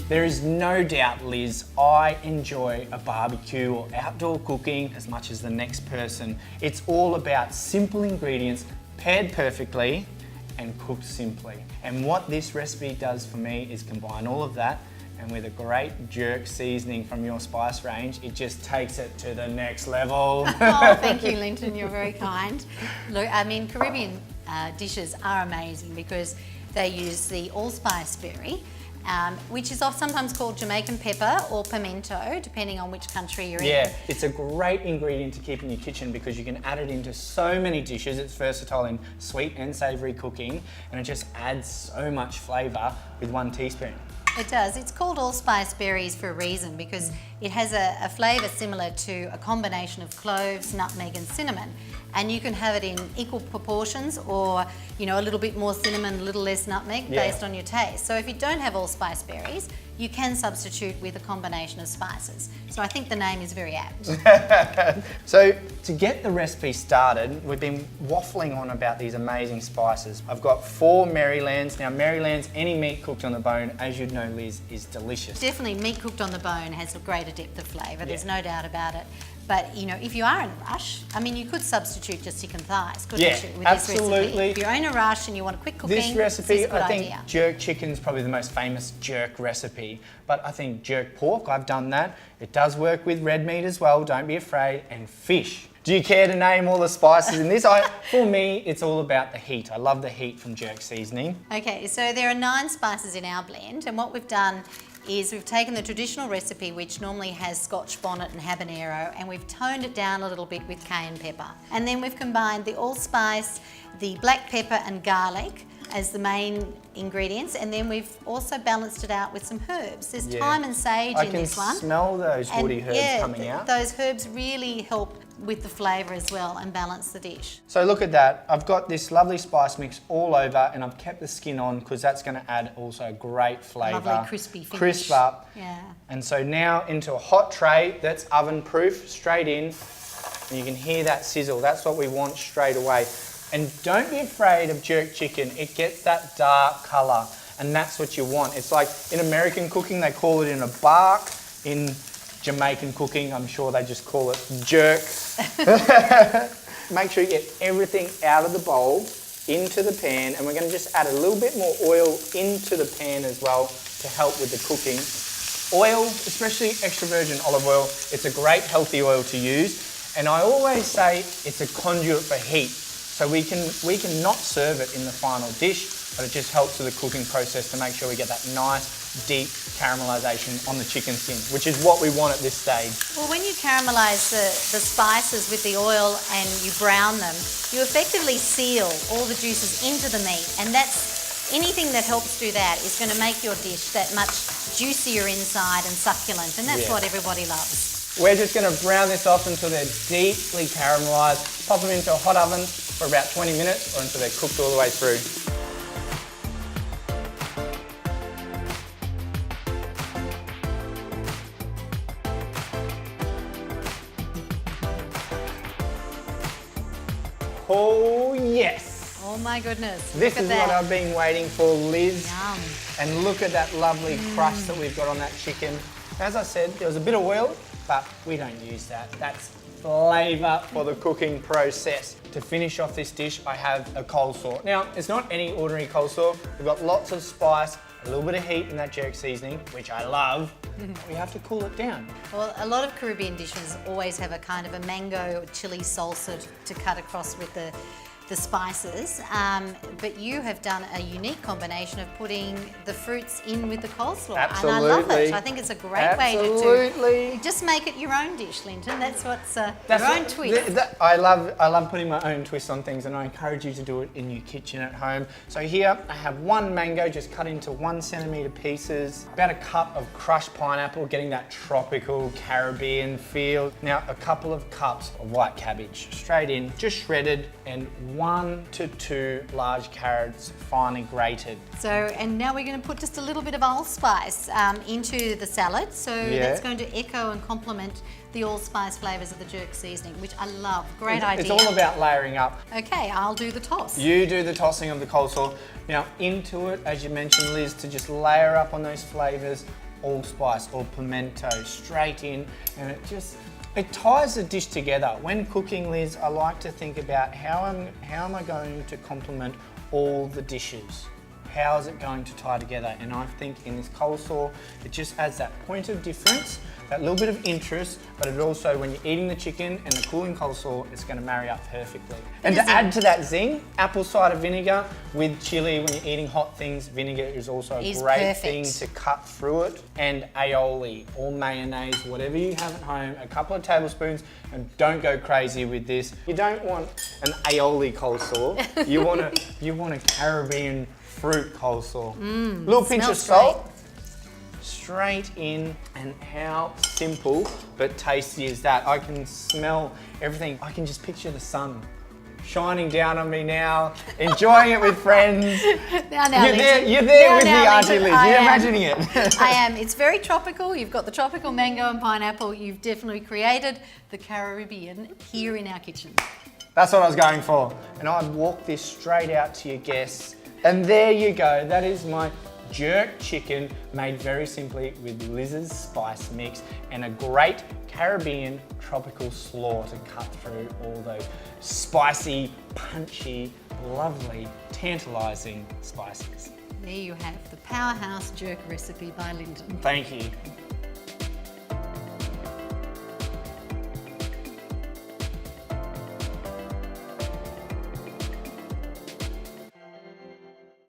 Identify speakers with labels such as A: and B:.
A: There is no doubt, Liz, I enjoy a barbecue or outdoor cooking as much as the next person. It's all about simple ingredients, paired perfectly and cooked simply. And what this recipe does for me is combine all of that, and with a great jerk seasoning from your spice range, it just takes it to the next level.
B: Oh, thank you, Linton, you're very kind. Look, I mean, Caribbean dishes are amazing because they use the allspice berry, which is sometimes called Jamaican pepper or pimento, depending on which country you're in.
A: Yeah, it's a great ingredient to keep in your kitchen because you can add it into so many dishes. It's versatile in sweet and savoury cooking, and it just adds so much flavour with 1 teaspoon.
B: It does. It's called allspice berries for a reason because it has a flavour similar to a combination of cloves, nutmeg and cinnamon. And you can have it in equal proportions or, you know, a little bit more cinnamon, a little less nutmeg based on your taste. So if you don't have allspice berries, you can substitute with a combination of spices. So I think the name is very apt.
A: So to get the recipe started, we've been waffling on about these amazing spices. I've got 4 Marylands. Now Marylands, any meat cooked on the bone, as you'd know, Liz, is delicious.
B: Definitely meat cooked on the bone has a greater depth of flavour, there's no doubt about it. But, you know, if you are in a rush, I mean, you could substitute just chicken thighs, couldn't you, with this recipe? If you're in a rush and you want a quick cooking,
A: this recipe,
B: this is a good
A: I think
B: idea.
A: jerk chicken is probably the most famous jerk recipe. But I think jerk pork, I've done that. It does work with red meat as well, don't be afraid, and fish. Do you care to name all the spices in this? For me, it's all about the heat. I love the heat from jerk seasoning.
B: Okay, so there are 9 spices in our blend, and what we've done is we've taken the traditional recipe, which normally has Scotch bonnet and habanero, and we've toned it down a little bit with cayenne pepper. And then we've combined the allspice, the black pepper and garlic as the main ingredients, and then we've also balanced it out with some herbs. There's thyme and sage in this one.
A: I can smell those woody herbs coming out.
B: Those herbs really help with the flavour as well and balance the dish.
A: So look at that. I've got this lovely spice mix all over, and I've kept the skin on because that's going to add also great flavour.
B: Lovely crispy finish.
A: Crisp up.
B: Yeah.
A: And so now into a hot tray that's oven proof, straight in, and you can hear that sizzle. That's what we want straight away. And don't be afraid of jerk chicken. It gets that dark colour, and that's what you want. It's like in American cooking, they call it in a bark. In Jamaican cooking, I'm sure they just call it jerk. Make sure you get everything out of the bowl into the pan, and we're going to just add a little bit more oil into the pan as well to help with the cooking. Oil, especially extra virgin olive oil, it's a great healthy oil to use, and I always say it's a conduit for heat. So we can not serve it in the final dish, but it just helps with the cooking process to make sure we get that nice, deep caramelisation on the chicken skin, which is what we want at this stage.
B: Well, when you caramelise the spices with the oil and you brown them, you effectively seal all the juices into the meat, and that's anything that helps do that is going to make your dish that much juicier inside and succulent, and that's what everybody loves.
A: We're just going to brown this off until they're deeply caramelised. Pop them into a hot oven for about 20 minutes or until they're cooked all the way through. Oh yes!
B: Oh my goodness,
A: This is what I've been waiting for, Liz.
B: Yum.
A: And look at that lovely crust that we've got on that chicken. As I said, there was a bit of oil, but we don't use that. That's flavour for the cooking process. To finish off this dish, I have a coleslaw. Now, it's not any ordinary coleslaw. We've got lots of spice, a little bit of heat in that jerk seasoning, which I love. But we have to cool it down.
B: Well, a lot of Caribbean dishes always have a kind of a mango or chili salsa to cut across with the spices, but you have done a unique combination of putting the fruits in with the coleslaw.
A: Absolutely.
B: And I love it. I think it's a great way to just make it your own dish, Linton. That's what's your own twist.
A: I love putting my own twist on things, and I encourage you to do it in your kitchen at home. So here I have 1 mango just cut into 1 centimetre pieces, about a cup of crushed pineapple, getting that tropical Caribbean feel. Now a couple of cups of white cabbage, straight in, just shredded, and 1 to 2 large carrots, finely grated.
B: So, and now we're going to put just a little bit of allspice into the salad. So that's going to echo and complement the allspice flavours of the jerk seasoning, which I love. Great idea.
A: It's all about layering up.
B: Okay, I'll do the toss.
A: You do the tossing of the coleslaw. Now into it, as you mentioned, Liz, to just layer up on those flavours, allspice or pimento straight in, and it ties the dish together. When cooking, Liz, I like to think about how am I going to complement all the dishes? How is it going to tie together? And I think in this coleslaw, it just adds that point of difference, that little bit of interest, but it also, when you're eating the chicken and the cooling coleslaw, it's going to marry up perfectly. And to add to that zing, apple cider vinegar with chili. When you're eating hot things, vinegar is also a great thing to cut through it. And aioli or mayonnaise, whatever you have at home, a couple of tablespoons, and don't go crazy with this. You don't want an aioli coleslaw. You want a Caribbean fruit coleslaw. Little pinch of salt. Straight in, and how simple but tasty is that? I can smell everything. I can just picture the sun shining down on me now, enjoying it with friends.
B: Now,
A: you're there with me, Auntie Liz. You're imagining it.
B: I am. It's very tropical. You've got the tropical mango and pineapple. You've definitely created the Caribbean here in our kitchen.
A: That's what I was going for. And I'd walk this straight out to your guests. And there you go. That is my jerk chicken made very simply with Liz's spice mix and a great Caribbean tropical slaw to cut through all those spicy, punchy, lovely, tantalising spices.
B: There you have the powerhouse jerk recipe by Lyndon.
A: Thank you.